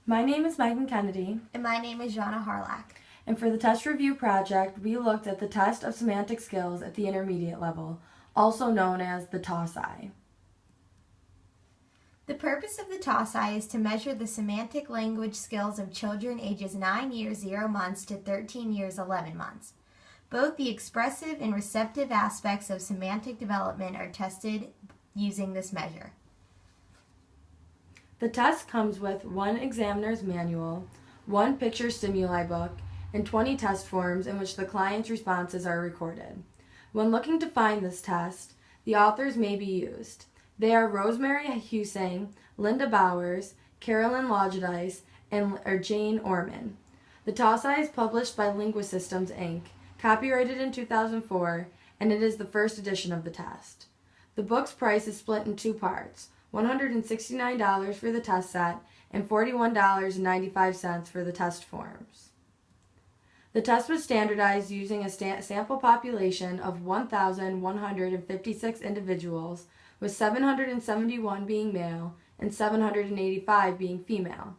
My name is Megan Kennedy. And my name is Jhana Hawrylak. And for the test review project, we looked at the test of semantic skills at the intermediate level, also known as the TOSI. The purpose of the TOSI is to measure the semantic language skills of children ages 9 years 0 months to 13 years 11 months. Both the expressive and receptive aspects of semantic development are tested using this measure. The test comes with one examiner's manual, one picture stimuli book, and 20 test forms in which the client's responses are recorded. When looking to find this test, the authors may be used. They are Rosemary Hussein, Linda Bowers, Carolyn Lodgedice, and Jane Orman. The TOSI is published by Linguasystems, Inc., copyrighted in 2004, and it is the first edition of the test. The book's price is split in two parts, $169 for the test set and $41.95 for the test forms. The test was standardized using a sample population of 1,156 individuals, with 771 being male and 785 being female.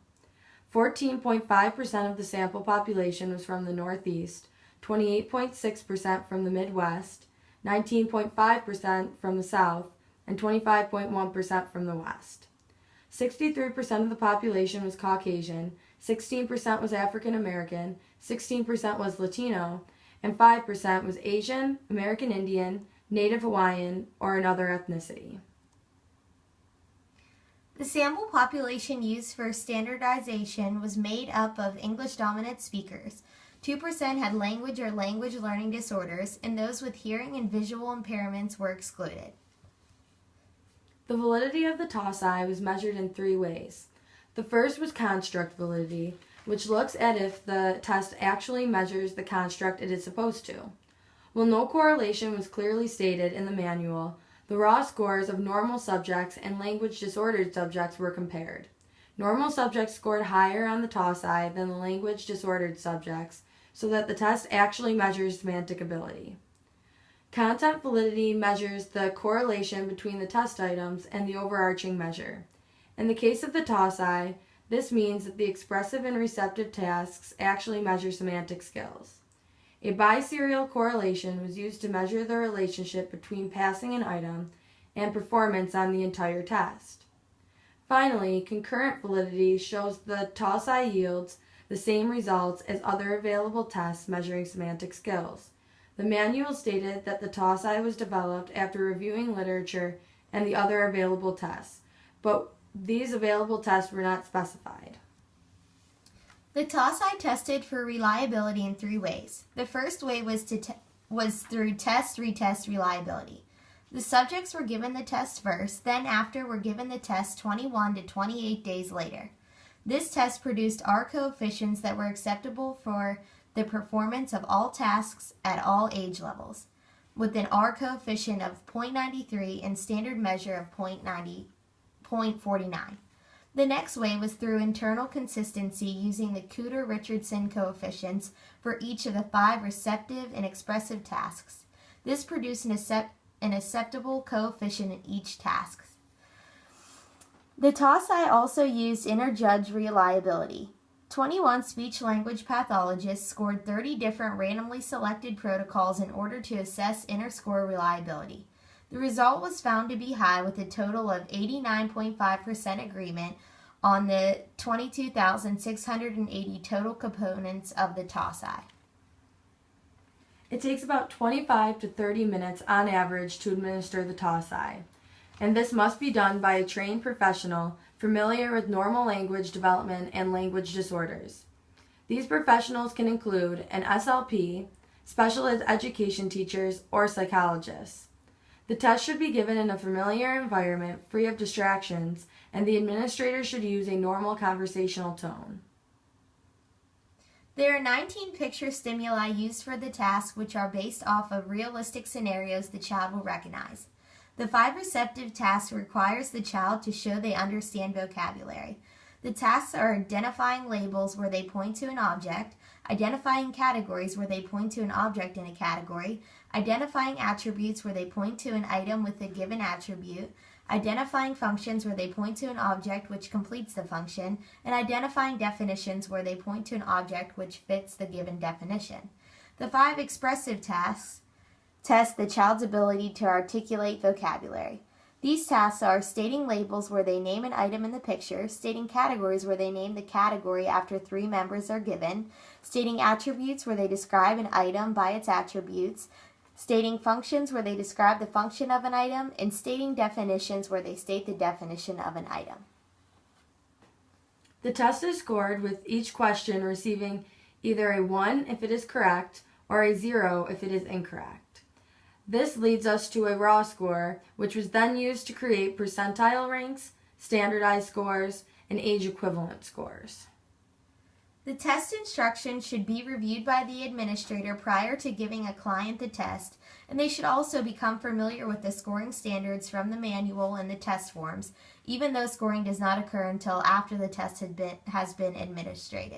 14.5% of the sample population was from the Northeast, 28.6% from the Midwest, 19.5% from the South, and 25.1% from the West. 63% of the population was Caucasian, 16% was African American, 16% was Latino, and 5% was Asian, American Indian, Native Hawaiian, or another ethnicity. The sample population used for standardization was made up of English-dominant speakers. 2% had language or language learning disorders, and those with hearing and visual impairments were excluded. The validity of the TOSI was measured in three ways. The first was construct validity, which looks at if the test actually measures the construct it is supposed to. While no correlation was clearly stated in the manual, the raw scores of normal subjects and language disordered subjects were compared. Normal subjects scored higher on the TOSI than the language disordered subjects, so that the test actually measures semantic ability. Content validity measures the correlation between the test items and the overarching measure. In the case of the TOSI, this means that the expressive and receptive tasks actually measure semantic skills. A biserial correlation was used to measure the relationship between passing an item and performance on the entire test. Finally, concurrent validity shows the TOSI yields the same results as other available tests measuring semantic skills. The manual stated that the TOSI was developed after reviewing literature and the other available tests, but these available tests were not specified. The TOSI tested for reliability in three ways. The first way was through test-retest reliability. The subjects were given the test first, then after were given the test 21 to 28 days later. This test produced R coefficients that were acceptable for the performance of all tasks at all age levels, with an R coefficient of 0.93 and standard measure of 0.49. The next way was through internal consistency using the Cooter-Richardson coefficients for each of the 5 receptive and expressive tasks. This produced an acceptable coefficient in each task. The TOSI also used inter-judge reliability. 21 speech-language pathologists scored 30 different randomly selected protocols in order to assess inter-score reliability. The result was found to be high with a total of 89.5% agreement on the 22,680 total components of the TOSI. It takes about 25 to 30 minutes on average to administer the TOSI, and this must be done by a trained professional familiar with normal language development and language disorders. These professionals can include an SLP, special education teachers, or psychologists. The test should be given in a familiar environment, free of distractions, and the administrator should use a normal conversational tone. There are 19 picture stimuli used for the task, which are based off of realistic scenarios the child will recognize. The 5 receptive tasks requires the child to show they understand vocabulary. The tasks are identifying labels where they point to an object, identifying categories where they point to an object in a category, identifying attributes where they point to an item with a given attribute, identifying functions where they point to an object which completes the function, and identifying definitions where they point to an object which fits the given definition. The 5 expressive tasks test the child's ability to articulate vocabulary. These tasks are stating labels where they name an item in the picture, stating categories where they name the category after 3 members are given, stating attributes where they describe an item by its attributes, stating functions where they describe the function of an item, and stating definitions where they state the definition of an item. The test is scored with each question receiving either a 1 if it is correct or a 0 if it is incorrect. This leads us to a raw score, which was then used to create percentile ranks, standardized scores, and age equivalent scores. The test instructions should be reviewed by the administrator prior to giving a client the test, and they should also become familiar with the scoring standards from the manual and the test forms, even though scoring does not occur until after the test has been administered.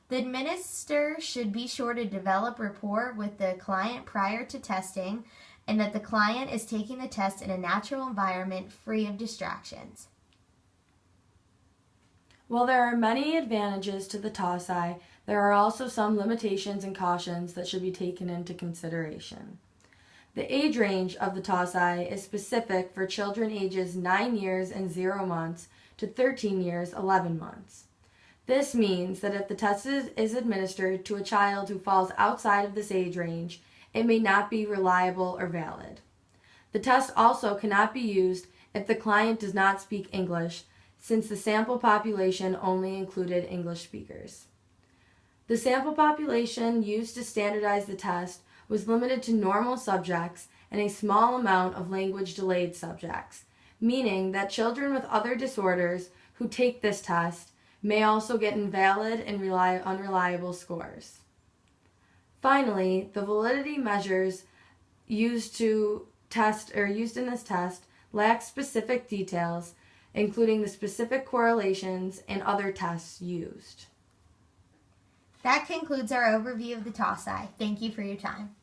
The administrator should be sure to develop rapport with the client prior to testing, and that the client is taking the test in a natural environment free of distractions. While there are many advantages to the TOSI, there are also some limitations and cautions that should be taken into consideration. The age range of the TOSI is specific for children ages 9 years and 0 months to 13 years 11 months. This means that if the test is administered to a child who falls outside of this age range, it may not be reliable or valid. The test also cannot be used if the client does not speak English, since the sample population only included English speakers. The sample population used to standardize the test was limited to normal subjects and a small amount of language-delayed subjects, meaning that children with other disorders who take this test may also get invalid and unreliable scores. Finally, the validity measures used in this test lack specific details, including the specific correlations and other tests used. That concludes our overview of the TOSI. Thank you for your time.